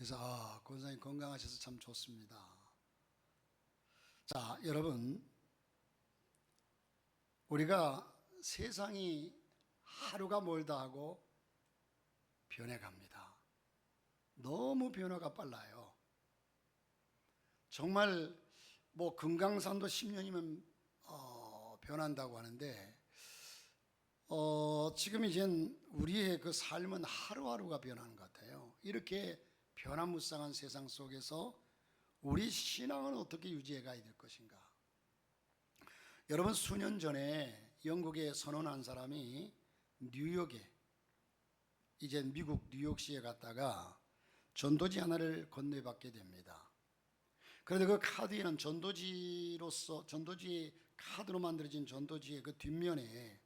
그래서 권사님 건강하셔서 참 좋습니다. 자, 여러분, 우리가 세상이 하루가 멀다 하고 변해갑니다. 너무 변화가 빨라요. 정말 뭐 금강산도 10년이면 변한다고 하는데 지금 이젠 우리의 그 삶은 하루하루가 변하는 것 같아요. 이렇게 변화무쌍한 세상 속에서 우리 신앙은 어떻게 유지해 가야 될 것인가? 여러분, 수년 전에 영국에 선언한 사람이 뉴욕에, 이제 미국 뉴욕시에 갔다가 전도지 하나를 건네받게 됩니다. 그런데 그 카드에는 전도지 카드로 만들어진 전도지의 그 뒷면에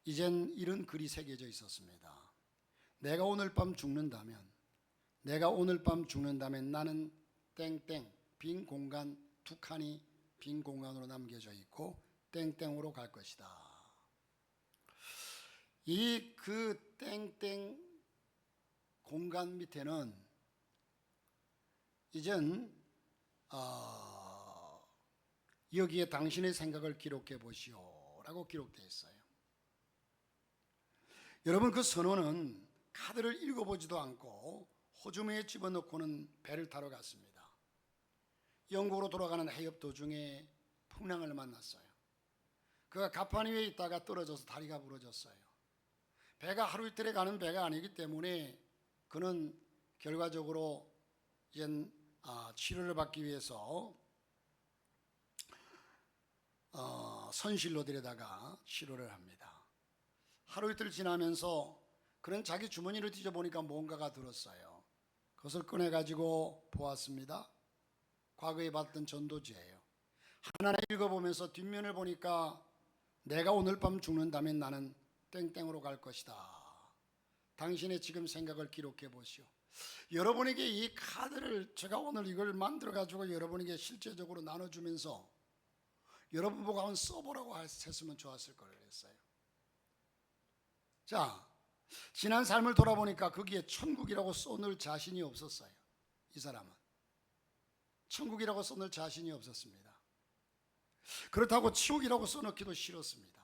이젠 이런 글이 새겨져 있었습니다. 내가 오늘 밤 죽는다면 나는 땡땡 빈 공간 두 칸이 빈 공간으로 남겨져 있고 땡땡으로 갈 것이다. 이 그 땡땡 공간 밑에는 이젠 여기에 당신의 생각을 기록해 보시오 라고 기록되어 있어요. 여러분, 그 선원은 카드를 읽어보지도 않고 호주머니에 집어넣고는 배를 타러 갔습니다. 영국으로 돌아가는 해협 도중에 풍랑을 만났어요. 그가 갑판 위에 있다가 떨어져서 다리가 부러졌어요. 배가 하루 이틀에 가는 배가 아니기 때문에 그는 결과적으로 치료를 받기 위해서 선실로 데려다가 치료를 합니다. 하루 이틀 지나면서 그는 자기 주머니를 뒤져보니까 뭔가가 들었어요. 그것을 꺼내가지고 보았습니다. 과거에 받던 전도지예요. 하나하나 읽어보면서 뒷면을 보니까 내가 오늘 밤 죽는다면 나는 땡땡으로 갈 것이다. 당신의 지금 생각을 기록해 보시오. 여러분에게 이 카드를 제가 오늘 이걸 만들어 가지고 여러분에게 실제적으로 나눠주면서 여러분 보고 한번 써보라고 했으면 좋았을 걸 그랬어요. 자, 지난 삶을 돌아보니까 거기에 천국이라고 써놓을 자신이 없었어요. 이 사람은 천국이라고 써놓을 자신이 없었습니다. 그렇다고 지옥이라고 써놓기도 싫었습니다.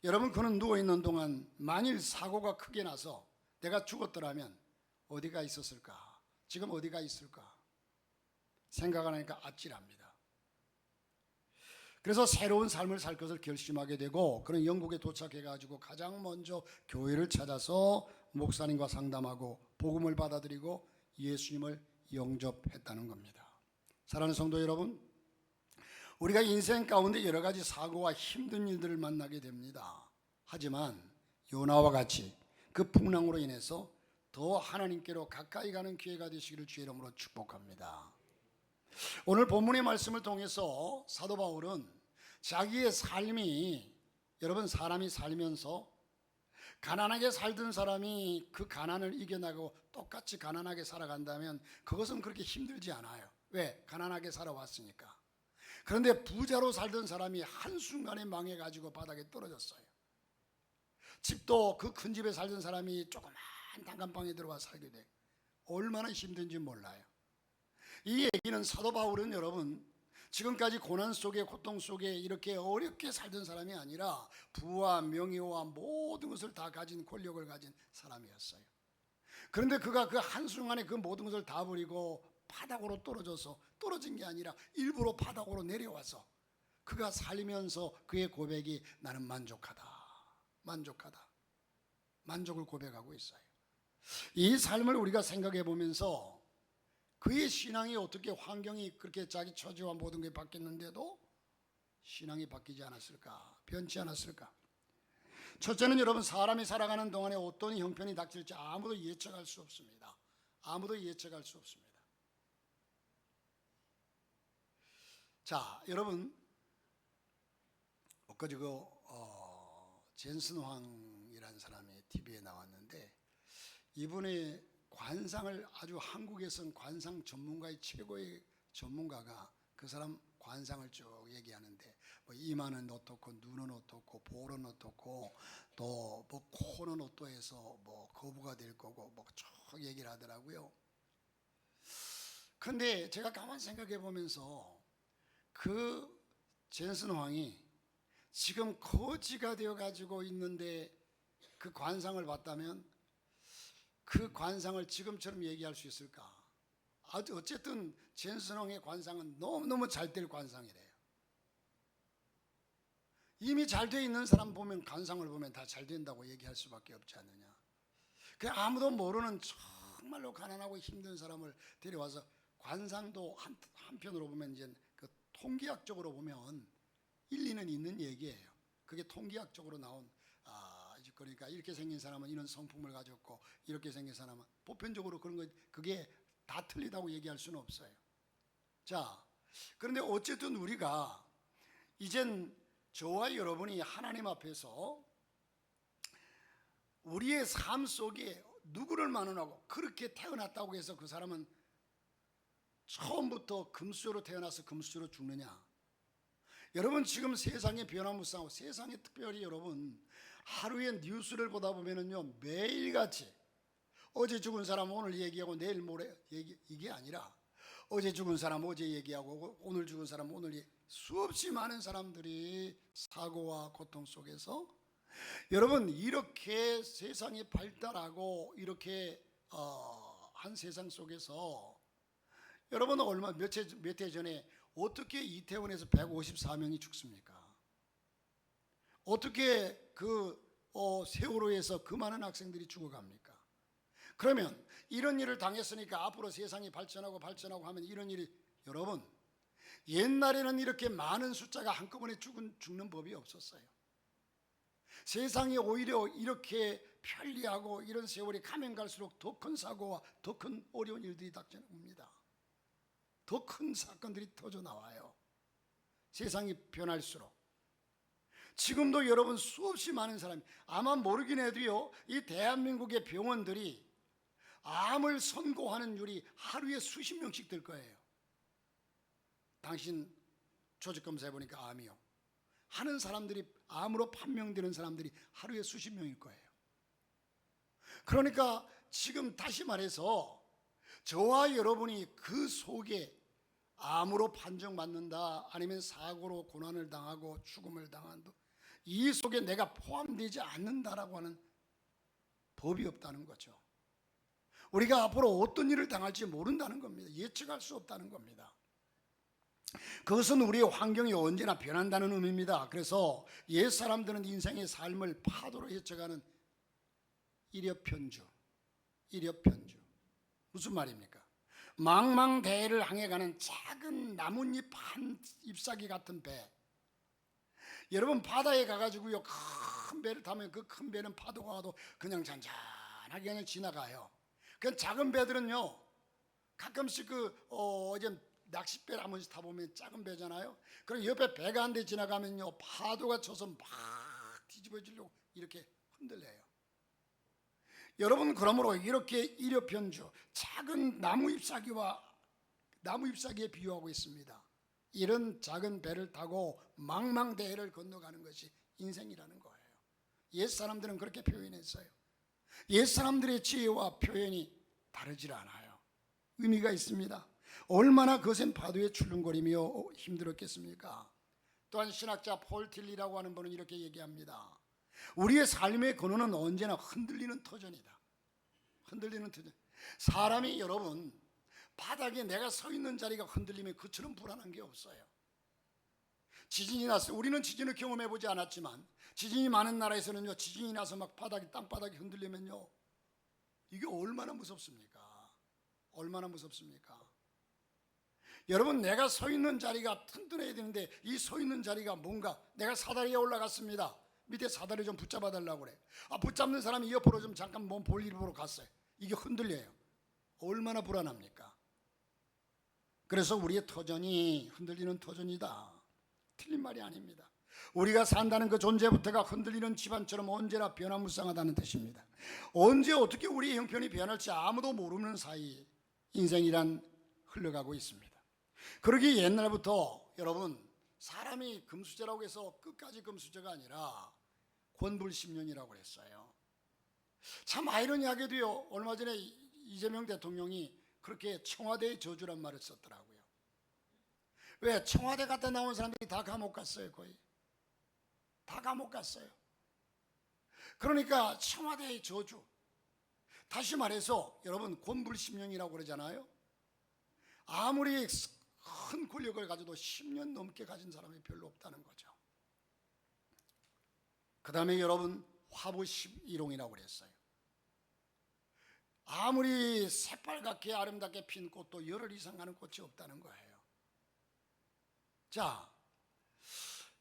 여러분, 그는 누워있는 동안 만일 사고가 크게 나서 내가 죽었더라면 어디가 있었을까? 지금 어디가 있을까? 생각하니까 아찔합니다. 그래서 새로운 삶을 살 것을 결심하게 되고 그는 영국에 도착해가지고 가장 먼저 교회를 찾아서 목사님과 상담하고 복음을 받아들이고 예수님을 영접했다는 겁니다. 사랑하는 성도 여러분, 우리가 인생 가운데 여러 가지 사고와 힘든 일들을 만나게 됩니다. 하지만 요나와 같이 그 풍랑으로 인해서 더 하나님께로 가까이 가는 기회가 되시기를 주의 이름으로 축복합니다. 오늘 본문의 말씀을 통해서 사도 바울은 자기의 삶이, 여러분, 사람이 살면서 가난하게 살던 사람이 그 가난을 이겨나가고 똑같이 가난하게 살아간다면 그것은 그렇게 힘들지 않아요. 왜? 가난하게 살아왔으니까. 그런데 부자로 살던 사람이 한순간에 망해가지고 바닥에 떨어졌어요. 집도 그 큰 집에 살던 사람이 조그만 단칸방에 들어와 살게 돼. 얼마나 힘든지 몰라요. 이 얘기는 사도 바울은 여러분 지금까지 고난 속에 고통 속에 이렇게 어렵게 살던 사람이 아니라 부와 명예와 모든 것을 다 가진 권력을 가진 사람이었어요. 그런데 그가 그 한순간에 그 모든 것을 다 버리고 바닥으로 떨어진 게 아니라 일부러 바닥으로 내려와서 그가 살면서 그의 고백이 나는 만족하다. 만족을 고백하고 있어요. 이 삶을 우리가 생각해 보면서 그의 신앙이 어떻게 환경이 그렇게 자기 처지와 모든 게 바뀌었는데도 신앙이 바뀌지 않았을까? 변치 않았을까? 첫째는 여러분, 사람이 살아가는 동안에 어떤 형편이 닥칠지 아무도 예측할 수 없습니다. 아무도 예측할 수 없습니다. 자, 여러분, 엊그제 젠슨 황이라는 사람이 TV에 나왔는데 이분의 관상을 아주 한국에선 관상 전문가의 최고의 전문가가 그 사람 관상을 쭉 얘기하는데 뭐 이마는 어떻고 눈은 어떻고 볼은 어떻고 또 뭐 코는 어떠해서 뭐 거부가 될 거고 뭐 쭉 얘기를 하더라고요. 근데 제가 가만 생각해 보면서 그 젠슨 왕이 지금 거지가 되어 가지고 있는데 그 관상을 봤다면 그 관상을 지금처럼 얘기할 수 있을까? 어쨌든 젠슨 왕의 관상은 너무너무 잘 될 관상이래요. 이미 잘 돼 있는 사람 보면 관상을 보면 다 잘 된다고 얘기할 수밖에 없지 않느냐. 그 아무도 모르는 정말로 가난하고 힘든 사람을 데려와서 관상도 한편으로 보면 이제 그 통계학적으로 보면 일리는 있는 얘기예요. 그게 통계학적으로 나온 그러니까 이렇게 생긴 사람은 이런 성품을 가졌고 이렇게 생긴 사람은 보편적으로 그런 거 그게 다 틀리다고 얘기할 수는 없어요. 자, 그런데 어쨌든 우리가 이젠 저와 여러분이 하나님 앞에서 우리의 삶 속에 누구를 만원하고 그렇게 태어났다고 해서 그 사람은 처음부터 금수저로 태어나서 금수저로 죽느냐? 여러분 지금 세상이 변화무쌍하고 세상에 특별히 여러분 하루에 뉴스를 보다 보면은요 매일같이 어제 죽은 사람 오늘 얘기하고 내일 모레 얘기 이게 아니라 어제 죽은 사람 어제 얘기하고 오늘 죽은 사람 오늘 수없이 많은 사람들이 사고와 고통 속에서 여러분 이렇게 세상이 발달하고 이렇게 한 세상 속에서 여러분 얼마 몇 해 전에 어떻게 이태원에서 154명이 죽습니까? 어떻게 그 세월호에서 그 많은 학생들이 죽어갑니까? 그러면 이런 일을 당했으니까 앞으로 세상이 발전하고 하면 이런 일이 여러분 옛날에는 이렇게 많은 숫자가 한꺼번에 죽는 법이 없었어요. 세상이 오히려 이렇게 편리하고 이런 세월이 가면 갈수록 더 큰 사고와 더 큰 어려운 일들이 닥쳐옵니다. 더 큰 사건들이 터져 나와요. 세상이 변할수록. 지금도 여러분 수없이 많은 사람이 아마 모르긴 해도요 이 대한민국의 병원들이 암을 선고하는 율이 하루에 수십 명씩 될 거예요. 당신 조직검사 해보니까 암이요 하는 사람들이 암으로 판명되는 사람들이 하루에 수십 명일 거예요. 그러니까 지금 다시 말해서 저와 여러분이 그 속에 암으로 판정받는다 아니면 사고로 고난을 당하고 죽음을 당한다 이 속에 내가 포함되지 않는다라고 하는 법이 없다는 거죠. 우리가 앞으로 어떤 일을 당할지 모른다는 겁니다. 예측할 수 없다는 겁니다. 그것은 우리의 환경이 언제나 변한다는 의미입니다. 그래서 옛사람들은 인생의 삶을 파도로 헤쳐가는 일엽편주 무슨 말입니까? 망망대해를 향해 가는 작은 나뭇잎 한 잎사귀 같은 배. 여러분 바다에 가가지고요 큰 배를 타면 그 큰 배는 파도가 와도 그냥 잔잔하게 그냥 지나가요. 그 작은 배들은요 가끔씩 이제 낚싯배를 한 번씩 타보면 작은 배잖아요. 그럼 옆에 배가 한 대 지나가면요 파도가 쳐서 막 뒤집어지려고 이렇게 흔들려요. 여러분 그러므로 이렇게 일엽편주 작은 나무 잎사귀에 비유하고 있습니다. 이런 작은 배를 타고 망망대해를 건너가는 것이 인생이라는 거예요. 옛사람들은 그렇게 표현했어요. 옛사람들의 지혜와 표현이 다르질 않아요. 의미가 있습니다. 얼마나 거센 파도에 출렁거리며 힘들었겠습니까? 또한 신학자 폴 틸리라고 하는 분은 이렇게 얘기합니다. 우리의 삶의 근원은 언제나 흔들리는 터전이다. 흔들리는 터전. 사람이 여러분 바닥에 내가 서 있는 자리가 흔들리면 그처럼 불안한 게 없어요. 지진이 났어요. 우리는 지진을 경험해 보지 않았지만 지진이 많은 나라에서는요 지진이 나서 막 땅바닥이 흔들리면요 이게 얼마나 무섭습니까? 얼마나 무섭습니까? 여러분 내가 서 있는 자리가 튼튼해야 되는데 이 서 있는 자리가 뭔가 내가 사다리에 올라갔습니다. 밑에 사다리 좀 붙잡아 달라고 그래. 붙잡는 사람이 옆으로 좀 잠깐 몸 볼 일 보러 갔어요. 이게 흔들려요. 얼마나 불안합니까? 그래서 우리의 터전이 흔들리는 터전이다. 틀린 말이 아닙니다. 우리가 산다는 그 존재부터가 흔들리는 집안처럼 언제나 변화무쌍하다는 뜻입니다. 언제 어떻게 우리의 형편이 변할지 아무도 모르는 사이 인생이란 흘러가고 있습니다. 그러기에 옛날부터 여러분 사람이 금수저라고 해서 끝까지 금수저가 아니라 권불십년이라고 그랬어요. 참 아이러니하게도요, 얼마 전에 이재명 대통령이 그렇게 청와대의 저주란 말을 썼더라고요. 왜? 청와대 갔다 나온 사람들이 다 감옥 갔어요. 거의 다 감옥 갔어요. 그러니까 청와대의 저주, 다시 말해서 여러분, 권불십년이라고 그러잖아요. 아무리 큰 권력을 가져도 10년 넘게 가진 사람이 별로 없다는 거죠. 그 다음에 여러분, 화보 11홍이라고 그랬어요. 아무리 새빨갛게 아름답게 핀 꽃도 열흘 이상 가는 꽃이 없다는 거예요. 자,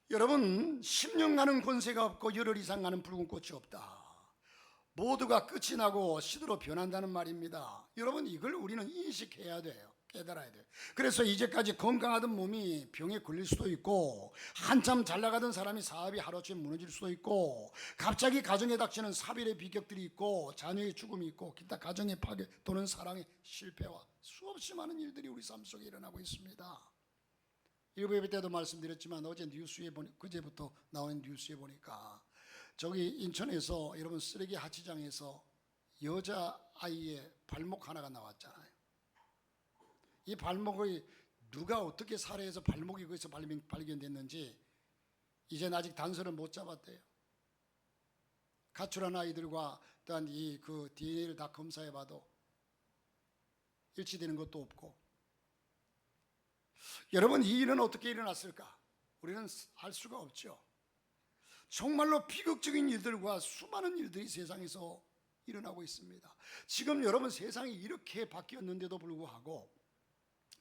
여러분, 10년 가는 권세가 없고 열흘 이상 가는 붉은 꽃이 없다. 모두가 끝이 나고 시드로 변한다는 말입니다. 여러분, 이걸 우리는 인식해야 돼요. 깨달아야 돼요. 그래서 이제까지 건강하던 몸이 병에 걸릴 수도 있고, 한참 잘 나가던 사람이 사업이 하루아침에 무너질 수도 있고, 갑자기 가정에 닥치는 사별의 비격들이 있고, 자녀의 죽음이 있고, 기타 가정의 파괴 또는 사랑의 실패와 수없이 많은 일들이 우리 삶 속에 일어나고 있습니다. 일부 예배 때도 말씀드렸지만 어제 뉴스에 그제부터 나오는 뉴스에 보니까 저기 인천에서 여러분 쓰레기 하치장에서 여자아이의 발목 하나가 나왔잖아요. 이 발목을 누가 어떻게 살해해서 발목이 거기서 발견됐는지 이제는 아직 단서를 못 잡았대요. 가출한 아이들과 또한 그 DNA를 다 검사해봐도 일치되는 것도 없고, 여러분, 이 일은 어떻게 일어났을까? 우리는 알 수가 없죠. 정말로 비극적인 일들과 수많은 일들이 세상에서 일어나고 있습니다. 지금 여러분, 세상이 이렇게 바뀌었는데도 불구하고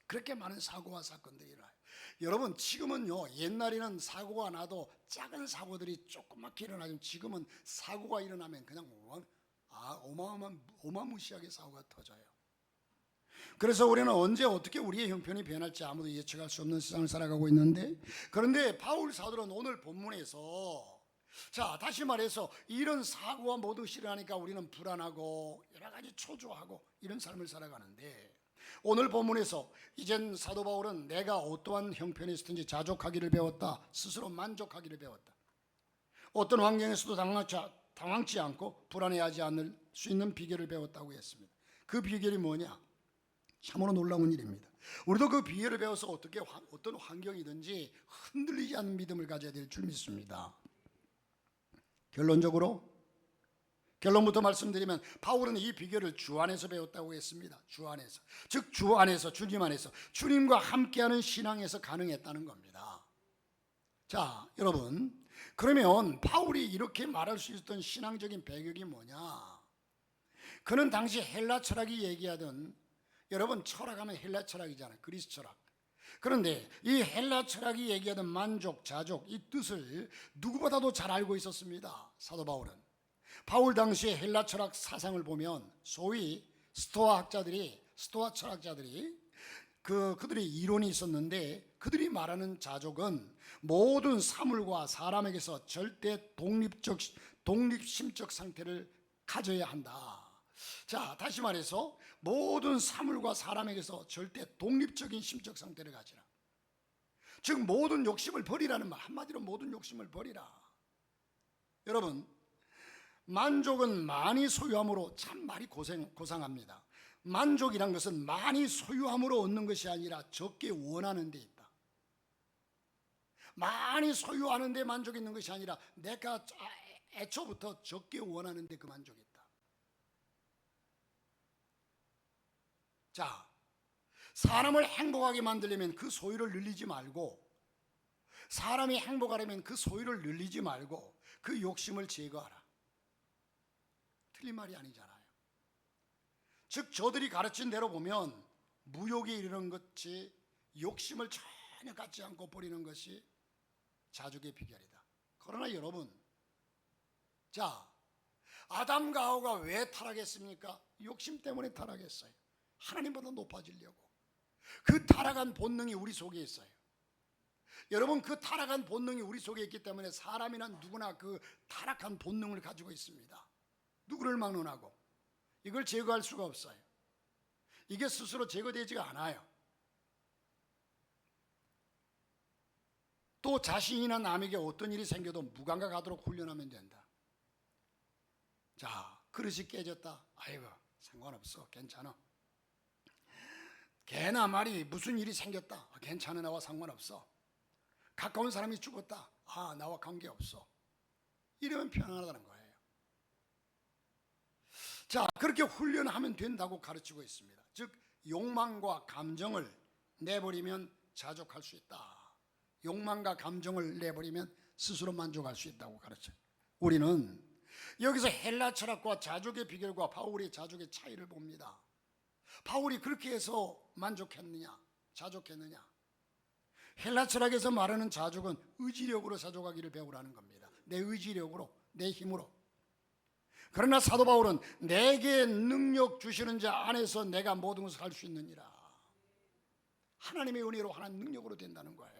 그렇게 많은 사고와 사건들이 일어나요. 여러분, 지금은요, 옛날에는 사고가 나도 작은 사고들이 조그맣게 일어나지만 지금은 사고가 일어나면 그냥 어마무시하게 사고가 터져요. 그래서 우리는 언제 어떻게 우리의 형편이 변할지 아무도 예측할 수 없는 세상을 살아가고 있는데, 그런데 바울 사도는 오늘 본문에서, 자, 다시 말해서 이런 사고와 모든 것이 일어나니까 우리는 불안하고 여러 가지 초조하고 이런 삶을 살아가는데, 오늘 본문에서 이젠 사도 바울은 내가 어떠한 형편에 있든지 자족하기를 배웠다, 스스로 만족하기를 배웠다, 어떤 환경에서도 당황치 않고 불안해하지 않을 수 있는 비결을 배웠다고 했습니다. 그 비결이 뭐냐? 참으로 놀라운 일입니다. 우리도 그 비결을 배워서 어떤 환경이든지 흔들리지 않는 믿음을 가져야 될 줄 믿습니다. 결론부터 말씀드리면 바울은 이 비결을 주 안에서 배웠다고 했습니다. 주 안에서, 즉 주 안에서, 주님 안에서, 주님과 함께하는 신앙에서 가능했다는 겁니다. 자, 여러분, 그러면 바울이 이렇게 말할 수 있었던 신앙적인 배경이 뭐냐? 그는 당시 헬라 철학이 얘기하던, 여러분, 철학하면 헬라 철학이잖아요. 그리스 철학. 그런데 이 헬라 철학이 얘기하던 만족, 자족, 이 뜻을 누구보다도 잘 알고 있었습니다. 사도 바울은. 바울 당시의 헬라 철학 사상을 보면 소위 스토아 철학자들이 그들의 이론이 있었는데, 그들이 말하는 자족은 모든 사물과 사람에게서 절대 독립심적 상태를 가져야 한다. 자, 다시 말해서 모든 사물과 사람에게서 절대 독립적인 심적 상태를 가지라. 즉 모든 욕심을 버리라는 말, 한마디로 모든 욕심을 버리라. 여러분, 만족은 많이 소유함으로, 참 말이 고상합니다. 만족이란 것은 많이 소유함으로 얻는 것이 아니라 적게 원하는 데 있다. 많이 소유하는 데 만족이 있는 것이 아니라 내가 애초부터 적게 원하는 데 그 만족이 있다. 자, 사람을 행복하게 만들려면 그 소유를 늘리지 말고, 사람이 행복하려면 그 소유를 늘리지 말고 그 욕심을 제거하라. 틀린 말이 아니잖아요. 즉 저들이 가르친 대로 보면 무욕에 이르는 것이 욕심을 전혀 갖지 않고 버리는 것이 자족의 비결이다. 그러나 여러분, 자, 아담과 하와가 왜 타락했습니까? 욕심 때문에 타락했어요. 하나님보다 높아지려고. 그 타락한 본능이 우리 속에 있어요. 여러분, 그 타락한 본능이 우리 속에 있기 때문에 사람이나 누구나 그 타락한 본능을 가지고 있습니다. 누구를 막론하고 이걸 제거할 수가 없어요. 이게 스스로 제거되지가 않아요. 또 자신이나 남에게 어떤 일이 생겨도 무감각하도록 훈련하면 된다. 자, 그릇이 깨졌다. 아이고, 상관없어. 괜찮아. 개나 말이 무슨 일이 생겼다. 괜찮아. 나와 상관없어. 가까운 사람이 죽었다. 나와 관계없어. 이러면 편안하다는 거예요. 자, 그렇게 훈련하면 된다고 가르치고 있습니다. 즉, 욕망과 감정을 내버리면 자족할 수 있다. 욕망과 감정을 내버리면 스스로 만족할 수 있다고 가르쳐요. 우리는 여기서 헬라 철학과 자족의 비결과 바울의 자족의 차이를 봅니다. 바울이 그렇게 해서 만족했느냐, 자족했느냐? 헬라 철학에서 말하는 자족은 의지력으로 자족하기를 배우라는 겁니다. 내 의지력으로, 내 힘으로. 그러나 사도 바울은 내게 능력 주시는 자 안에서 내가 모든 것을 할 수 있느니라. 하나님의 은혜로 하나님 능력으로 된다는 거예요.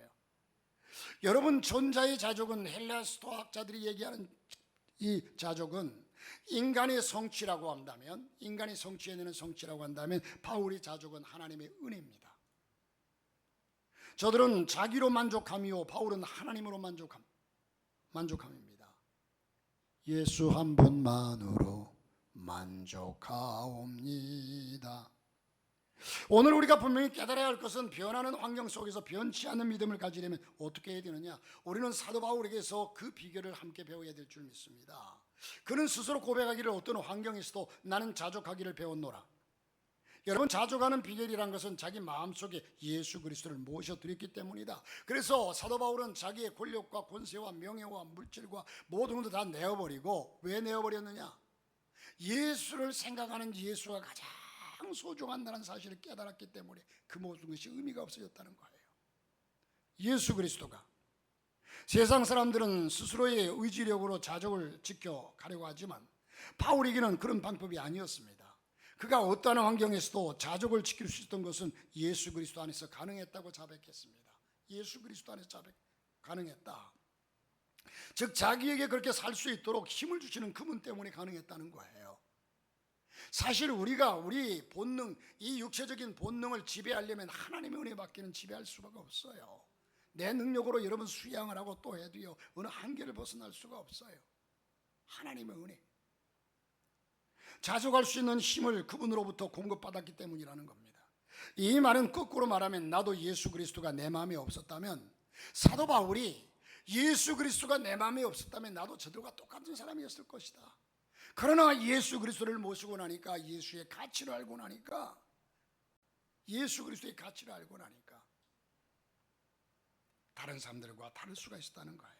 여러분, 존자의 자족은 헬라 스토학자들이 얘기하는 이 자족은 인간의 성취라고 한다면, 인간이 성취해내는 성취라고 한다면 바울의 자족은 하나님의 은혜입니다. 저들은 자기로 만족함이요 바울은 하나님으로 만족함입니다. 예수 한 분만으로 만족하옵니다. 오늘 우리가 분명히 깨달아야 할 것은 변하는 환경 속에서 변치 않는 믿음을 가지려면 어떻게 해야 되느냐? 우리는 사도 바울에게서 그 비결을 함께 배워야 될 줄 믿습니다. 그는 스스로 고백하기를 어떤 환경에서도 나는 자족하기를 배웠노라. 여러분, 자족하는 비결이란 것은 자기 마음속에 예수 그리스도를 모셔드렸기 때문이다. 그래서 사도 바울은 자기의 권력과 권세와 명예와 물질과 모든 것도 다 내어버리고, 왜 내어버렸느냐? 예수를 생각하는 예수가 가장 소중한다는 사실을 깨달았기 때문에 그 모든 것이 의미가 없어졌다는 거예요. 예수 그리스도가, 세상 사람들은 스스로의 의지력으로 자족을 지켜가려고 하지만 바울에게는 그런 방법이 아니었습니다. 그가 어떠한 환경에서도 자족을 지킬 수 있었던 것은 예수 그리스도 안에서 가능했다고 자백했습니다. 예수 그리스도 안에서 가능했다. 즉, 자기에게 그렇게 살 수 있도록 힘을 주시는 그분 때문에 가능했다는 거예요. 사실 우리가 우리 본능, 이 육체적인 본능을 지배하려면 하나님의 은혜 밖에는 지배할 수가 없어요. 내 능력으로 여러분 수양을 하고 또 해도요, 어느 한계를 벗어날 수가 없어요. 하나님의 은혜. 자족할 수 있는 힘을 그분으로부터 공급받았기 때문이라는 겁니다. 이 말은 거꾸로 말하면, 나도 예수 그리스도가 내 마음에 없었다면, 사도 바울이 예수 그리스도가 내 마음에 없었다면 나도 저들과 똑같은 사람이었을 것이다. 그러나 예수 그리스도를 모시고 나니까, 예수의 가치를 알고 나니까, 예수 그리스도의 가치를 알고 나니까 다른 사람들과 다를 수가 있었다는 거예요.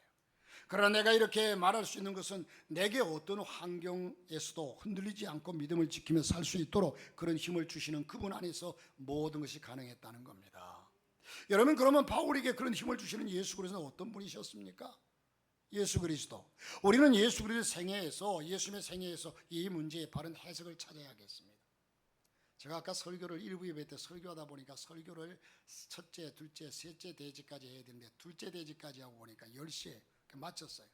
그러나 내가 이렇게 말할 수 있는 것은 내게 어떤 환경에서도 흔들리지 않고 믿음을 지키며 살 수 있도록 그런 힘을 주시는 그분 안에서 모든 것이 가능했다는 겁니다. 여러분, 그러면 바울에게 그런 힘을 주시는 예수 그리스도는 어떤 분이셨습니까? 예수 그리스도. 우리는 예수 그리스도의 생애에서, 예수님의 생애에서 이 문제의 바른 해석을 찾아야겠습니다. 제가 아까 설교를 일부 예배 때 설교하다 보니까 설교를 첫째, 둘째, 셋째 대지까지 해야 되는데 둘째 대지까지 하고 보니까 10시에 마쳤어요.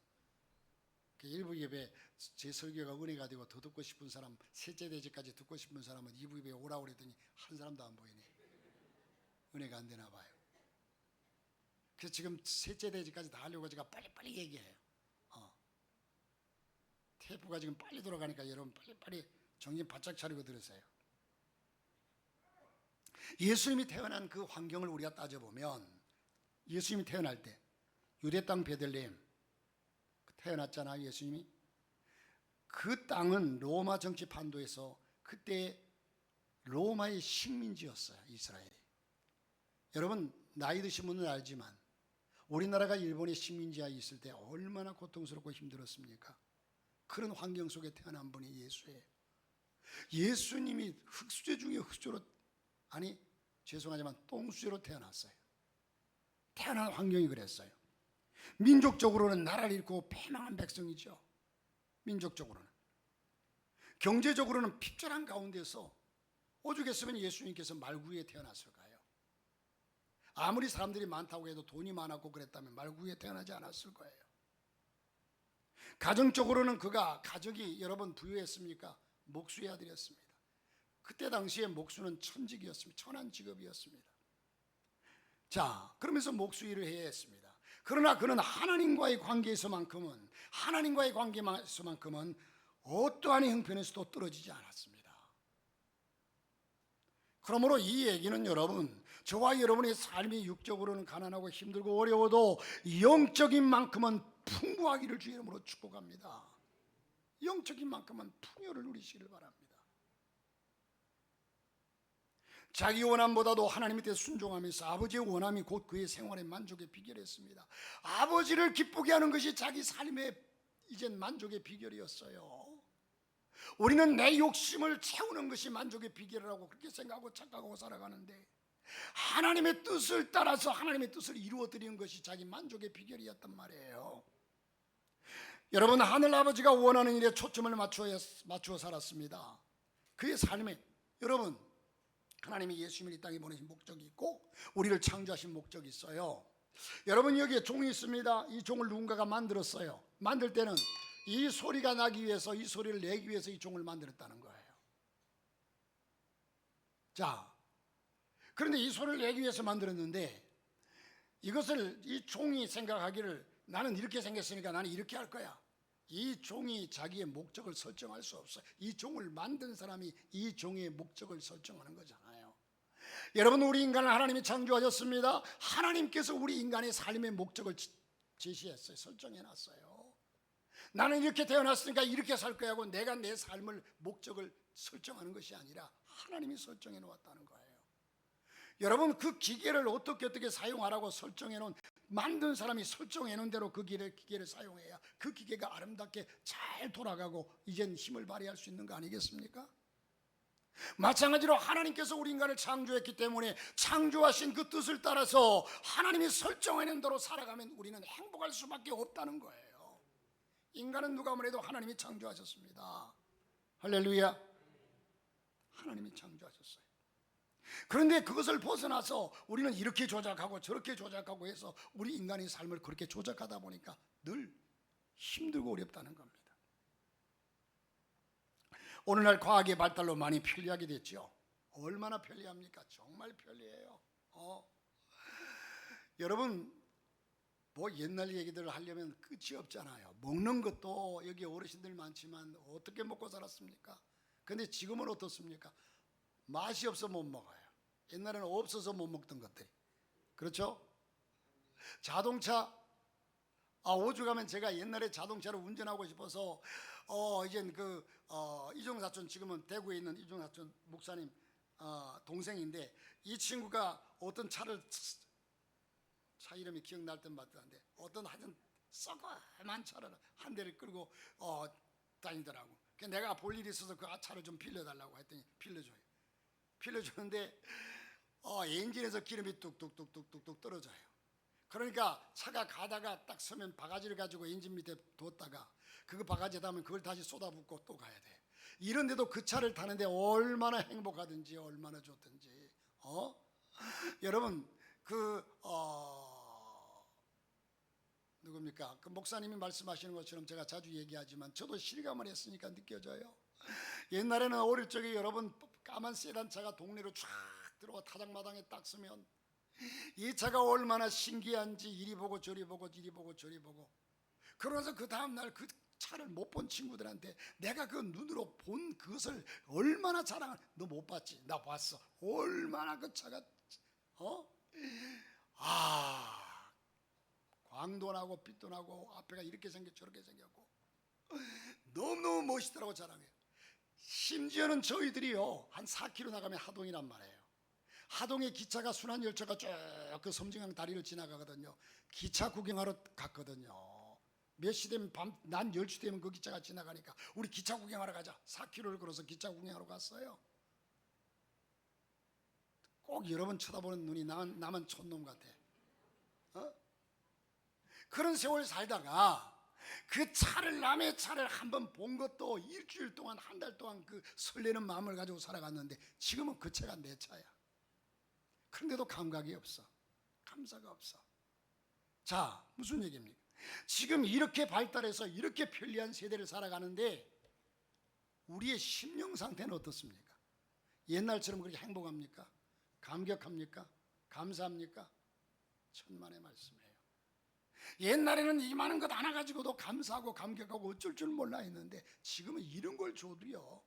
일부 예배 제 설교가 은혜가 되고 더 듣고 싶은 사람, 셋째 대지까지 듣고 싶은 사람은 2부 예배에 오라고 그랬더니 한 사람도 안 보이네. 은혜가 안 되나 봐요. 그래서 지금 셋째 대지까지 다 하려고 제가 빨리빨리 얘기해요. 테이프가 지금 빨리 돌아가니까 여러분 빨리빨리 정신 바짝 차리고 들으세요. 예수님이 태어난 그 환경을 우리가 따져보면, 예수님이 태어날 때 유대 땅 베들레헴 태어났잖아. 예수님이 그 땅은 로마 정치 판도에서 그때 로마의 식민지였어요. 이스라엘이. 여러분, 나이 드신 분은 알지만 우리나라가 일본의 식민지하에 있을 때 얼마나 고통스럽고 힘들었습니까? 그런 환경 속에 태어난 분이 예수예요. 예수님이 흙수저 중에 흙수저로, 아니 죄송하지만 똥수저로 태어났어요. 태어난 환경이 그랬어요. 민족적으로는 나라를 잃고 패망한 백성이죠. 민족적으로는. 경제적으로는 핍절한 가운데서 오죽했으면 예수님께서 말구에 태어났을까요? 아무리 사람들이 많다고 해도 돈이 많았고 그랬다면 말구에 태어나지 않았을 거예요. 가정적으로는 그가 가족이 여러분 부유했습니까? 목수의 아들이었습니다. 그때 당시에 목수는 천직이었습니다. 천한 직업이었습니다. 자, 그러면서 목수 일을 해야 했습니다. 그러나 그는 하나님과의 관계에서만큼은 어떠한 형편에서도 떨어지지 않았습니다. 그러므로 이 얘기는 여러분, 저와 여러분의 삶이 육적으로는 가난하고 힘들고 어려워도 영적인 만큼은 풍부하기를 주의 이름으로 축복합니다. 영적인 만큼은 풍요를 누리시길 바랍니다. 자기 원함보다도 하나님에 대해 순종하면서 아버지의 원함이 곧 그의 생활의 만족의 비결이었습니다. 아버지를 기쁘게 하는 것이 자기 삶의 이젠 만족의 비결이었어요. 우리는 내 욕심을 채우는 것이 만족의 비결이라고 그렇게 생각하고 착각하고 살아가는데, 하나님의 뜻을 따라서 하나님의 뜻을 이루어드리는 것이 자기 만족의 비결이었단 말이에요. 여러분, 하늘아버지가 원하는 일에 초점을 맞추어 살았습니다. 그의 삶에 여러분, 하나님이 예수님을 이 땅에 보내신 목적이 있고 우리를 창조하신 목적이 있어요. 여러분, 여기에 종이 있습니다. 이 종을 누군가가 만들었어요. 만들 때는 이 소리가 나기 위해서, 이 소리를 내기 위해서 이 종을 만들었다는 거예요. 자, 그런데 이 소리를 내기 위해서 만들었는데, 이것을 이 종이 생각하기를 나는 이렇게 생겼으니까 나는 이렇게 할 거야. 이 종이 자기의 목적을 설정할 수 없어요. 이 종을 만든 사람이 이 종의 목적을 설정하는 거잖아요. 여러분, 우리 인간을 하나님이 창조하셨습니다. 하나님께서 우리 인간의 삶의 목적을 제시했어요. 설정해놨어요. 나는 이렇게 태어났으니까 이렇게 살 거야 하고 내가 내 삶을 목적을 설정하는 것이 아니라 하나님이 설정해 놓았다는 거예요. 여러분, 그 기계를 어떻게 사용하라고 설정해 놓은, 만든 사람이 설정해 놓은 대로 그 기계를 사용해야 그 기계가 아름답게 잘 돌아가고 이젠 힘을 발휘할 수 있는 거 아니겠습니까? 마찬가지로 하나님께서 우리 인간을 창조했기 때문에 창조하신 그 뜻을 따라서 하나님이 설정해 놓은 대로 살아가면 우리는 행복할 수밖에 없다는 거예요. 인간은 누가 뭐래도 하나님이 창조하셨습니다. 할렐루야. 하나님이 창조하셨어요. 그런데 그것을 벗어나서 우리는 이렇게 조작하고 저렇게 조작하고 해서 우리 인간의 삶을 그렇게 조작하다 보니까 늘 힘들고 어렵다는 겁니다. 오늘날 과학의 발달로 많이 편리하게 됐죠. 얼마나 편리합니까? 정말 편리해요. 여러분, 뭐 옛날 얘기들을 하려면 끝이 없잖아요. 먹는 것도 여기 어르신들 많지만 어떻게 먹고 살았습니까? 근데 지금은 어떻습니까? 맛이 없어 못 먹어요. 옛날에는 없어서 못 먹던 것들. 그렇죠? 자동차, 오죽하면 제가 옛날에 자동차를 운전하고 싶어서 이젠 이종 사촌, 지금은 대구에 있는 이종 사촌 목사님 동생인데, 이 친구가 어떤 차 이름이 기억날 듯 말듯한데 어떤 하여튼 썩어만 차를 한 대를 끌고 다니더라고. 그래서 내가 볼 일이 있어서 그 차를 좀 빌려달라고 했더니 빌려주는데 엔진에서 기름이 뚝뚝뚝뚝뚝 떨어져요. 그러니까 차가 가다가 딱 서면 바가지를 가지고 엔진 밑에 뒀다가 그 바가지에 닿으면 그걸 다시 쏟아붓고 또 가야 돼. 이런데도 그 차를 타는데 얼마나 행복하든지 얼마나 좋든지. 여러분, 누굽니까? 그 목사님이 말씀하시는 것처럼 제가 자주 얘기하지만 저도 실감을 했으니까 느껴져요. 옛날에는 어릴 적에 여러분, 까만 세단 차가 동네로 쫙 들어와 타작마당에 딱 서면 이 차가 얼마나 신기한지 이리 보고 저리 보고 이리 보고 저리 보고, 그러면서 그 다음날 그 차를 못 본 친구들한테 내가 그 눈으로 본 그것을 얼마나 자랑을, 너 못 봤지? 나 봤어. 얼마나 그 차가 광도나고 빛도나고 앞에가 이렇게 생겼고 저렇게 생겼고 너무너무 멋있더라고 자랑해요. 심지어는 저희들이요, 한 4km 나가면 하동이란 말이에요. 하동에 기차가, 순환열차가 쭉 그 섬진강 다리를 지나가거든요. 기차 구경하러 갔거든요. 몇 시 되면 낮 10시 되면 그 기차가 지나가니까 우리 기차 구경하러 가자. 4km를 걸어서 기차 구경하러 갔어요. 꼭 여러분 쳐다보는 눈이 나만 촌놈 같아. 그런 세월 살다가 그 차를, 남의 차를 한번 본 것도 일주일 동안, 한 달 동안 그 설레는 마음을 가지고 살아갔는데 지금은 그 차가 내 차야. 그런데도 감각이 없어. 감사가 없어. 자, 무슨 얘기입니까? 지금 이렇게 발달해서 이렇게 편리한 세대를 살아가는데 우리의 심령 상태는 어떻습니까? 옛날처럼 그렇게 행복합니까? 감격합니까? 감사합니까? 천만의 말씀이에요. 옛날에는 이 많은 것 하나 가지고도 감사하고 감격하고 어쩔 줄 몰라 했는데 지금은 이런 걸 줘도요,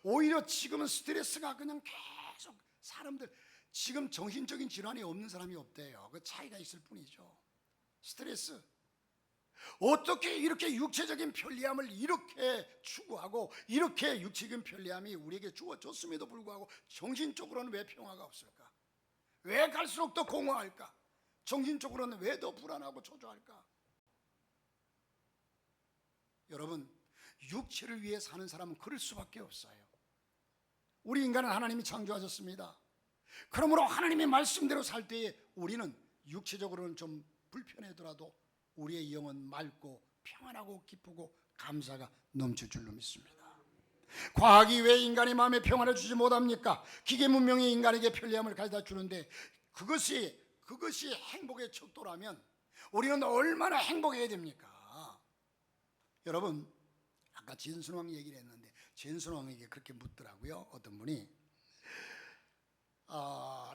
오히려 지금은 스트레스가 그냥 계속 사람들, 지금 정신적인 질환이 없는 사람이 없대요. 그 차이가 있을 뿐이죠. 스트레스. 어떻게 이렇게 육체적인 편리함을 이렇게 추구하고 이렇게 육체적인 편리함이 우리에게 주어졌음에도 불구하고 정신적으로는 왜 평화가 없을까? 왜 갈수록 더 공허할까? 정신적으로는 왜 더 불안하고 초조할까? 여러분, 육체를 위해 사는 사람은 그럴 수밖에 없어요. 우리 인간은 하나님이 창조하셨습니다. 그러므로 하나님의 말씀대로 살 때에 우리는 육체적으로는 좀 불편하더라도 우리의 영은 맑고 평안하고 기쁘고 감사가 넘칠 줄로 믿습니다. 과학이 왜 인간의 마음에 평안을 주지 못합니까? 기계 문명이 인간에게 편리함을 가져다 주는데 그것이 행복의 척도라면 우리는 얼마나 행복해야 됩니까? 여러분, 아까 진순왕 얘기를 했는데 진순왕에게 그렇게 묻더라고요. 어떤 분이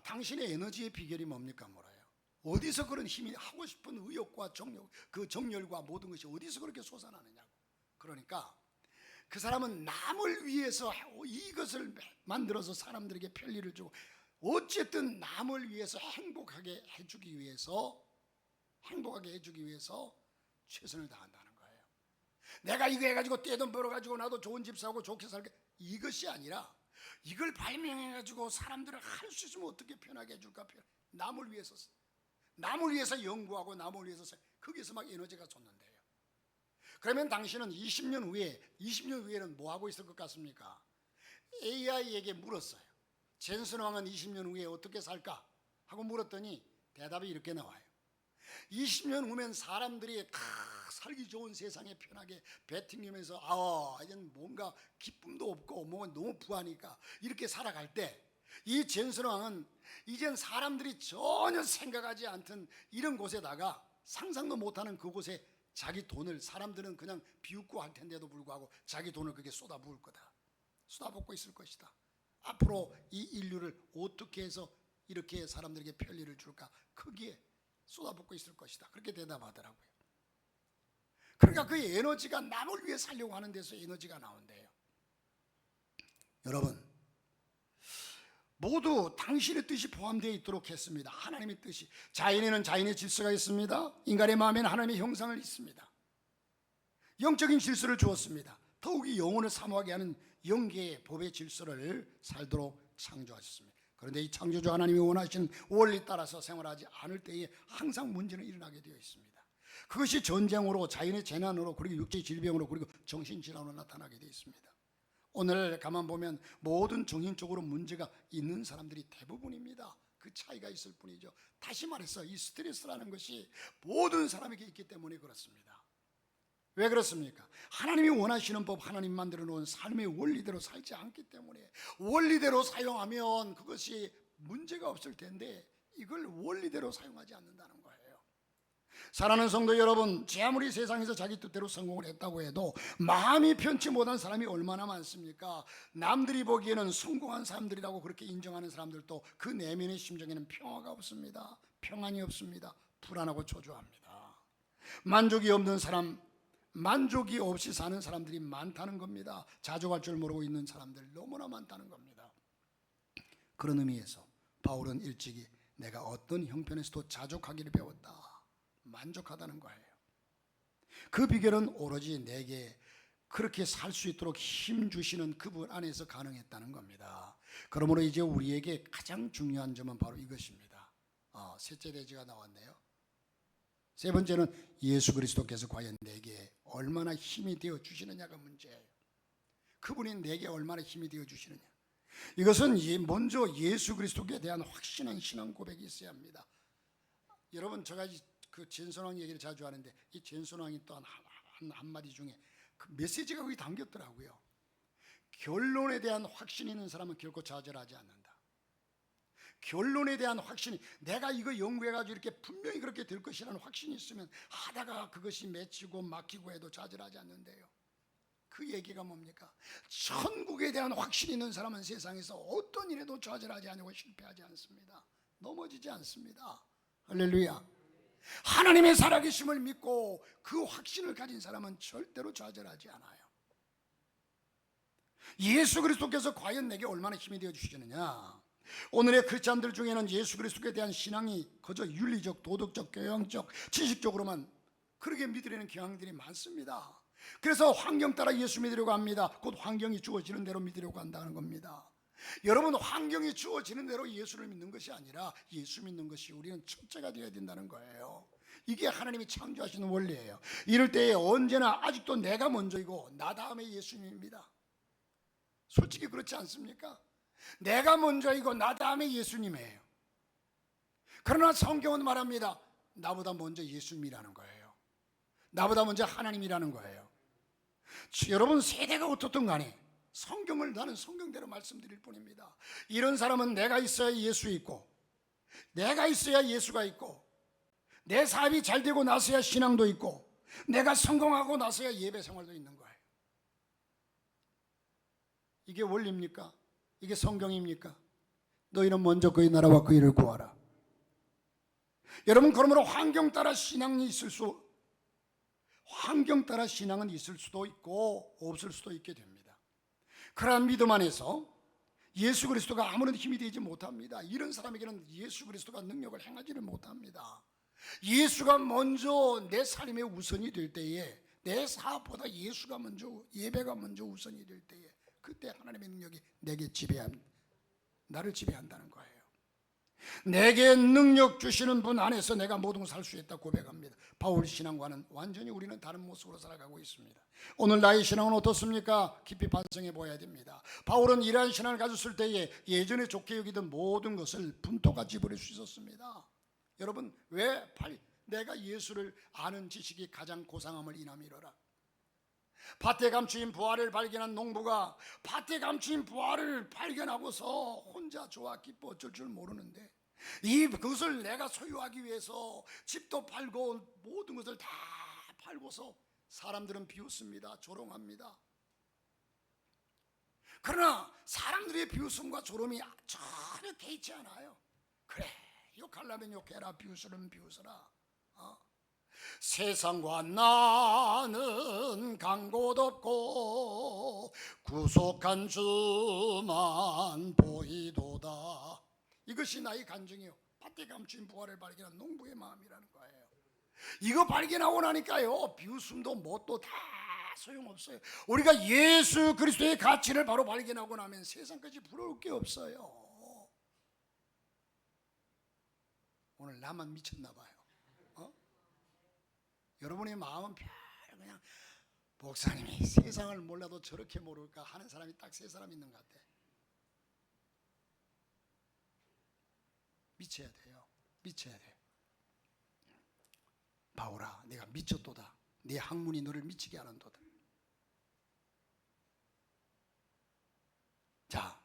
당신의 에너지의 비결이 뭡니까? 뭐라요? 어디서 그런 힘이, 하고 싶은 의욕과 정력, 그 정열과 모든 것이 어디서 그렇게 솟아나느냐고. 그러니까 그 사람은 남을 위해서 이것을 만들어서 사람들에게 편리를 주고 어쨌든 남을 위해서 행복하게 해주기 위해서 최선을 다한다는 거예요. 내가 이거 해가지고 떼돈 벌어가지고 나도 좋은 집 사고 좋게 살게, 이것이 아니라 이걸 발명해가지고 사람들을 할 수 있으면 어떻게 편하게 해줄까? 남을 위해서 연구하고 남을 위해서 거기서 막 에너지가 솟는데요. 그러면 당신은 20년 후에는 뭐 하고 있을 것 같습니까? AI에게 물었어요. 젠슨왕은 20년 후에 어떻게 살까? 하고 물었더니 대답이 이렇게 나와요. 20년 후면 사람들이 다 살기 좋은 세상에 편하게 배팅하면서 이젠 뭔가 기쁨도 없고 뭔가 너무 부하니까 이렇게 살아갈 때 이 젠슨왕은 이젠 사람들이 전혀 생각하지 않던 이런 곳에다가 상상도 못하는 그곳에 자기 돈을, 사람들은 그냥 비웃고 할 텐데도 불구하고 자기 돈을 그게 쏟아부을 거다. 쏟아붓고 있을 것이다. 앞으로 이 인류를 어떻게 해서 이렇게 사람들에게 편리를 줄까? 거기에 쏟아붓고 있을 것이다. 그렇게 대답하더라고요. 그러니까 그 에너지가 남을 위해 살려고 하는 데서 에너지가 나온대요. 여러분, 모두 당신의 뜻이 포함되어 있도록 했습니다. 하나님의 뜻이. 자연에는 자연의 질서가 있습니다. 인간의 마음에는 하나님의 형상을 있습니다. 영적인 질서를 주었습니다. 더욱이 영혼을 사모하게 하는 영계의 법의 질서를 살도록 창조하셨습니다. 그런데 이 창조주 하나님이 원하시는 원리 따라서 생활하지 않을 때에 항상 문제는 일어나게 되어 있습니다. 그것이 전쟁으로, 자연의 재난으로, 그리고 육체의 질병으로, 그리고 정신질환으로 나타나게 되어 있습니다. 오늘 가만 보면 모든 정신적으로 문제가 있는 사람들이 대부분입니다. 그 차이가 있을 뿐이죠. 다시 말해서 이 스트레스라는 것이 모든 사람에게 있기 때문에 그렇습니다. 왜 그렇습니까? 하나님이 원하시는 법, 하나님 만들어 놓은 삶의 원리대로 살지 않기 때문에, 원리대로 사용하면 그것이 문제가 없을 텐데 이걸 원리대로 사용하지 않는다는 거예요. 사랑하는 성도 여러분, 제 아무리 세상에서 자기 뜻대로 성공을 했다고 해도 마음이 편치 못한 사람이 얼마나 많습니까? 남들이 보기에는 성공한 사람들이라고 그렇게 인정하는 사람들도 그 내면의 심정에는 평화가 없습니다. 평안이 없습니다. 불안하고 초조합니다. 만족이 없는 사람, 만족이 없이 사는 사람들이 많다는 겁니다. 자족할 줄 모르고 있는 사람들 너무나 많다는 겁니다. 그런 의미에서 바울은 일찍이 내가 어떤 형편에서도 자족하기를 배웠다, 만족하다는 거예요. 그 비결은 오로지 내게 그렇게 살 수 있도록 힘 주시는 그분 안에서 가능했다는 겁니다. 그러므로 이제 우리에게 가장 중요한 점은 바로 이것입니다. 셋째 대지가 나왔네요. 세 번째는 예수 그리스도께서 과연 내게 얼마나 힘이 되어 주시느냐가 문제예요. 그분이 내게 얼마나 힘이 되어 주시느냐. 이것은 먼저 예수 그리스도에 대한 확신한 신앙 고백이 있어야 합니다. 여러분, 제가 그 젠선왕 얘기를 자주 하는데 이 젠선왕이 또 한마디 중에 그 메시지가 거기 담겼더라고요. 결론에 대한 확신이 있는 사람은 결코 좌절하지 않는다. 결론에 대한 확신이, 내가 이거 연구해가지고 이렇게 분명히 그렇게 될 것이라는 확신이 있으면 하다가 그것이 맺히고 막히고 해도 좌절하지 않는데요. 그 얘기가 뭡니까? 천국에 대한 확신이 있는 사람은 세상에서 어떤 일에도 좌절하지 않고 실패하지 않습니다. 넘어지지 않습니다. 할렐루야. 하나님의 살아계심을 믿고 그 확신을 가진 사람은 절대로 좌절하지 않아요. 예수 그리스도께서 과연 내게 얼마나 힘이 되어 주시겠느냐? 오늘의 크리스찬들 중에는 예수 그리스도에 대한 신앙이 그저 윤리적, 도덕적, 교양적, 지식적으로만 그렇게 믿으려는 경향들이 많습니다. 그래서 환경 따라 예수 믿으려고 합니다. 곧 환경이 주어지는 대로 믿으려고 한다는 겁니다. 여러분, 환경이 주어지는 대로 예수를 믿는 것이 아니라 예수 믿는 것이 우리는 첫째가 되어야 된다는 거예요. 이게 하나님이 창조하시는 원리예요. 이럴 때에 언제나 아직도 내가 먼저이고 나 다음에 예수님입니다. 솔직히 그렇지 않습니까? 내가 먼저이고 나 다음에 예수님이에요. 그러나 성경은 말합니다. 나보다 먼저 예수님이라는 거예요. 나보다 먼저 하나님이라는 거예요. 여러분, 세대가 어떻든 간에 성경을 나는 성경대로 말씀드릴 뿐입니다. 이런 사람은 내가 있어야 예수 있고, 내가 있어야 예수가 있고, 내 사업이 잘 되고 나서야 신앙도 있고, 내가 성공하고 나서야 예배 생활도 있는 거예요. 이게 원리입니까? 이게 성경입니까? 너희는 먼저 그의 나라와 그의 일을 구하라. 여러분, 그러므로 환경 따라 신앙은 있을 수도 있고 없을 수도 있게 됩니다. 그러한 믿음 안에서 예수 그리스도가 아무런 힘이 되지 못합니다. 이런 사람에게는 예수 그리스도가 능력을 행하지를 못합니다. 예수가 먼저 내 삶의 우선이 될 때에, 내 사업보다 예수가 먼저, 예배가 먼저 우선이 될 때에, 그때 하나님의 능력이 내게 나를 지배한다는 거예요. 내게 능력 주시는 분 안에서 내가 모든 걸 살 수 있다 고백합니다. 바울 신앙과는 완전히 우리는 다른 모습으로 살아가고 있습니다. 오늘 나의 신앙은 어떻습니까? 깊이 반성해 보아야 됩니다. 바울은 이러한 신앙을 가졌을 때에 예전에 좋게 여기던 모든 것을 분토같이 버릴 수 있었습니다. 여러분, 왜 내가 예수를 아는 지식이 가장 고상함을 인함이로라. 밭에 감추인 부활을 발견한 농부가 밭에 감추인 부활을 발견하고서 혼자 좋아 기뻐 어쩔 줄 모르는데, 그것을 내가 소유하기 위해서 집도 팔고 모든 것을 다 팔고서 사람들은 비웃습니다. 조롱합니다. 그러나 사람들의 비웃음과 조롱이 전혀 개의치 않아요. 그래, 욕하려면 욕해라, 비웃으면 비웃어라. 세상과 나는 간 곳 없고 구속한 주만 보이도다. 이것이 나의 간증이요, 밭에 감춘 부활을 발견한 농부의 마음이라는 거예요. 이거 발견하고 나니까요, 비웃음도 뭣도 다 소용없어요. 우리가 예수 그리스도의 가치를 바로 발견하고 나면 세상까지 부러울 게 없어요. 오늘 나만 미쳤나 봐요. 여러분의 마음은 그냥 목사님이 세상을 몰라도 저렇게 모를까 하는 사람이 딱 세 사람 있는 것 같아. 미쳐야 돼요. 미쳐야 돼. 바울아, 내가 미쳤도다. 네 학문이 너를 미치게 하는도다. 자,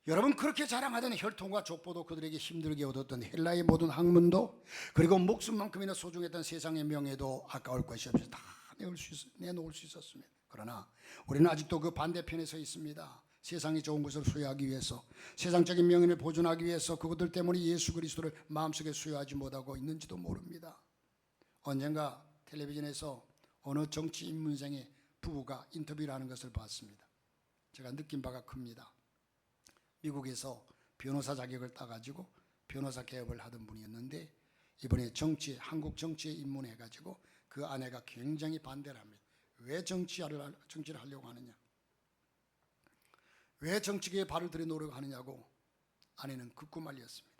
여러분, 그렇게 자랑하던 혈통과 족보도 그들에게 힘들게 얻었던 헬라의 모든 학문도, 그리고 목숨만큼이나 소중했던 세상의 명예도 아까울 것이 없이 다 내놓을 수 있었습니다. 그러나 우리는 아직도 그 반대편에 서 있습니다. 세상이 좋은 것을 수여하기 위해서, 세상적인 명예를 보존하기 위해서 그것들 때문에 예수 그리스도를 마음속에 수여하지 못하고 있는지도 모릅니다. 언젠가 텔레비전에서 어느 정치 입문생의 부부가 인터뷰를 하는 것을 봤습니다. 제가 느낀 바가 큽니다. 미국에서 변호사 자격을 따가지고 변호사 개업을 하던 분이었는데, 이번에 한국 정치에 입문해가지고 그 아내가 굉장히 반대를 합니다. 왜 정치를 하려고 하느냐, 왜 정치계에 발을 들여놓으려고 하느냐고 아내는 극구 말렸습니다.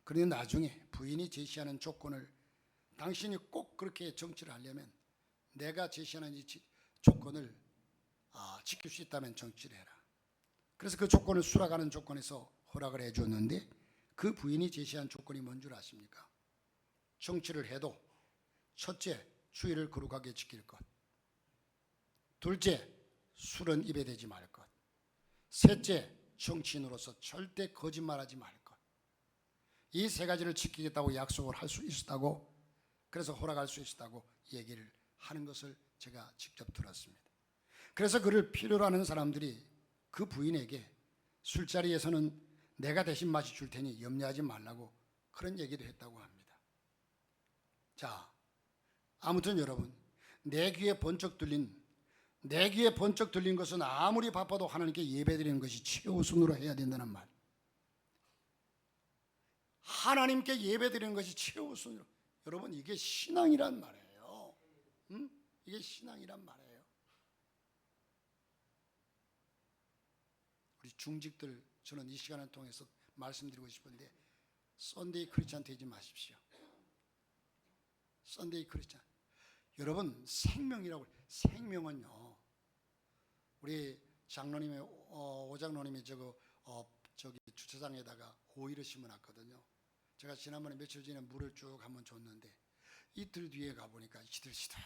그런데 나중에 부인이 제시하는 조건을, 당신이 꼭 그렇게 정치를 하려면 내가 제시하는 이 조건을 지킬 수 있다면 정치를 해라. 그래서 그 조건을 수락하는 조건에서 허락을 해줬는데, 그 부인이 제시한 조건이 뭔 줄 아십니까? 정치를 해도 첫째, 주의를 거룩하게 지킬 것, 둘째, 술은 입에 대지 말 것, 셋째, 정치인으로서 절대 거짓말하지 말 것. 이 세 가지를 지키겠다고 약속을 할 수 있었다고, 그래서 허락할 수 있었다고 얘기를 하는 것을 제가 직접 들었습니다. 그래서 그를 필요로 하는 사람들이 그 부인에게 술자리에서는 내가 대신 마셔줄 테니 염려하지 말라고 그런 얘기도 했다고 합니다. 자, 아무튼 여러분, 내 귀에 번쩍 들린 것은 아무리 바빠도 하나님께 예배드리는 것이 최우선으로 해야 된다는 말. 하나님께 예배드리는 것이 최우선으로. 여러분, 이게 신앙이란 말이에요. 이게 신앙이란 말이에요. 우리 중직들, 저는 이 시간을 통해서 말씀드리고 싶은데, 썬데이 크리스찬 되지 마십시오. 썬데이 크리스찬. 여러분, 생명은요, 우리 장로님의 오장로님이 저기 주차장에다가 오이를 심어놨거든요. 제가 지난번에 며칠 전에 물을 쭉 한번 줬는데 이틀 뒤에 가보니까 시들시들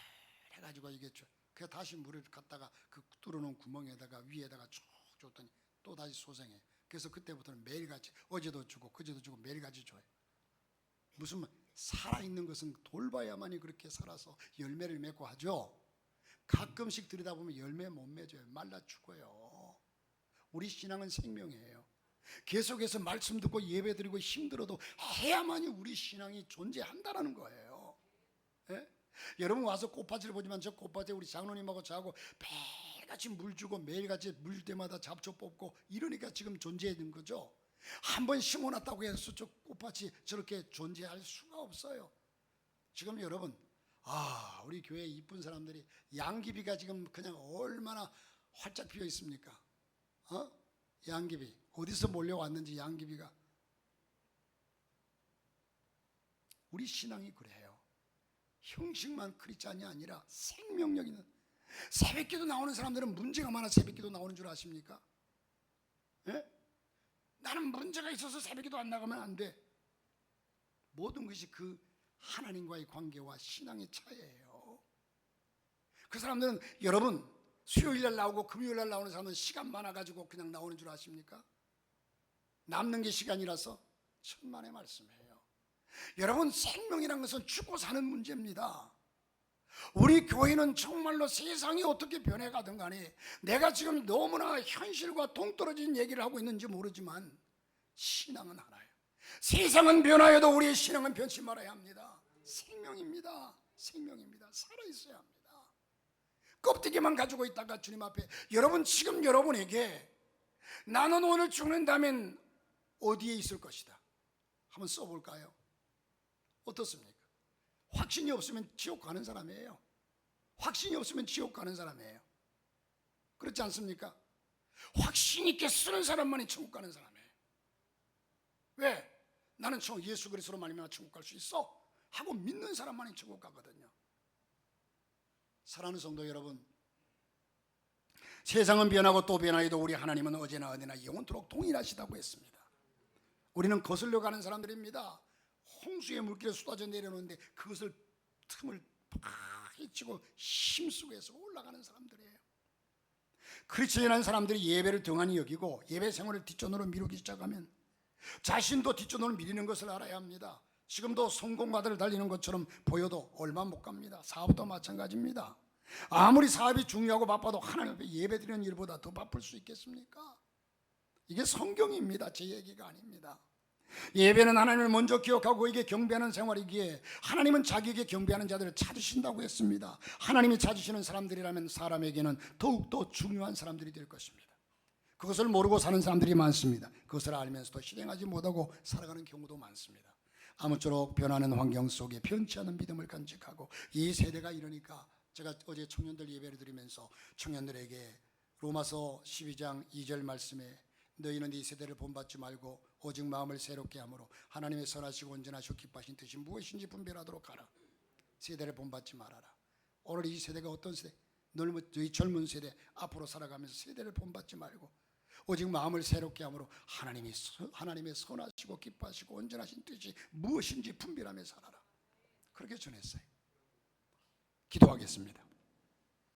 해가지고 이게 그냥 다시 물을 갖다가 그 뚫어놓은 구멍에다가 위에다가 쭉 줬더니 또 다시 소생해. 그래서 그때부터는 매일같이, 어제도 주고 그제도 주고 매일같이 줘요. 무슨 살아있는 것은 돌봐야만이 그렇게 살아서 열매를 맺고 하죠. 가끔씩 들여다보면 열매 못 맺어요. 말라 죽어요. 우리 신앙은 생명이에요. 계속해서 말씀 듣고 예배 드리고 힘들어도 해야만이 우리 신앙이 존재한다는 거예요. 예? 여러분 와서 꽃밭을 보지만 저 꽃밭에 우리 장로님하고 저하고 매일같이 물 주고 매일같이 물 때마다 잡초 뽑고 이러니까 지금 존재하는 거죠. 한번 심어놨다고 해서 저 꽃밭이 저렇게 존재할 수가 없어요. 지금 여러분, 우리 교회 이쁜 사람들이 양귀비가 지금 그냥 얼마나 활짝 피어 있습니까? 양귀비 어디서 몰려왔는지. 양귀비가 우리 신앙이 그래요. 형식만 크리스찬이 아니라 생명력 있는. 새벽기도 나오는 사람들은 문제가 많아 새벽기도 나오는 줄 아십니까? 예? 나는 문제가 있어서 새벽기도 안 나가면 안 돼. 모든 것이 그 하나님과의 관계와 신앙의 차이예요. 그 사람들은, 여러분, 수요일날 나오고 금요일날 나오는 사람은 시간 많아가지고 그냥 나오는 줄 아십니까? 남는 게 시간이라서. 천만의 말씀이에요. 여러분, 생명이란 것은 죽고 사는 문제입니다. 우리 교회는 정말로 세상이 어떻게 변해가든 간에, 내가 지금 너무나 현실과 동떨어진 얘기를 하고 있는지 모르지만 신앙은 하나예요. 세상은 변하여도 우리의 신앙은 변치 말아야 합니다. 생명입니다. 생명입니다. 살아있어야 합니다. 껍데기만 가지고 있다가 주님 앞에, 여러분, 지금 여러분에게 나는 오늘 죽는다면 어디에 있을 것이다 한번 써볼까요? 어떻습니까? 확신이 없으면 지옥 가는 사람이에요. 확신이 없으면 지옥 가는 사람이에요. 그렇지 않습니까? 확신 있게 쓰는 사람만이 천국 가는 사람이에요. 왜? 나는 예수 그리스도로 말미암아 천국 갈 수 있어 하고 믿는 사람만이 천국 가거든요. 사랑하는 성도 여러분, 세상은 변하고 또 변하여도 우리 하나님은 어제나 어디나 영원토록 동일하시다고 했습니다. 우리는 거슬려 가는 사람들입니다. 홍수의 물길에 쏟아져 내려오는데 그것을 틈을 팍 헤치고 힘쓰고 해서 올라가는 사람들이에요. 크리스천이라는 사람들이 예배를 등한히 여기고 예배 생활을 뒷전으로 미루기 시작하면 자신도 뒷전으로 미루는 것을 알아야 합니다. 지금도 성공가들을 달리는 것처럼 보여도 얼마 못 갑니다. 사업도 마찬가지입니다. 아무리 사업이 중요하고 바빠도 하나님 앞에 예배드리는 일보다 더 바쁠 수 있겠습니까? 이게 성경입니다. 제 얘기가 아닙니다. 예배는 하나님을 먼저 기억하고 이게 경배하는 생활이기에 하나님은 자기에게 경배하는 자들을 찾으신다고 했습니다. 하나님이 찾으시는 사람들이라면 사람에게는 더욱더 중요한 사람들이 될 것입니다. 그것을 모르고 사는 사람들이 많습니다. 그것을 알면서도 실행하지 못하고 살아가는 경우도 많습니다. 아무쪼록 변하는 환경 속에 변치 않은 믿음을 간직하고, 이 세대가 이러니까 제가 어제 청년들 예배를 드리면서 청년들에게 로마서 12장 2절 말씀에 너희는 이 세대를 본받지 말고 오직 마음을 새롭게 함으로 하나님의 선하시고 온전하시고 기뻐하신 뜻이 무엇인지 분별하도록 하라. 세대를 본받지 말아라. 오늘 이 세대가 어떤 세대? 너희 젊은 세대 앞으로 살아가면서 세대를 본받지 말고 오직 마음을 새롭게 함으로 하나님의 선하시고 기뻐하시고 온전하신 뜻이 무엇인지 분별하며 살아라. 그렇게 전했어요. 기도하겠습니다.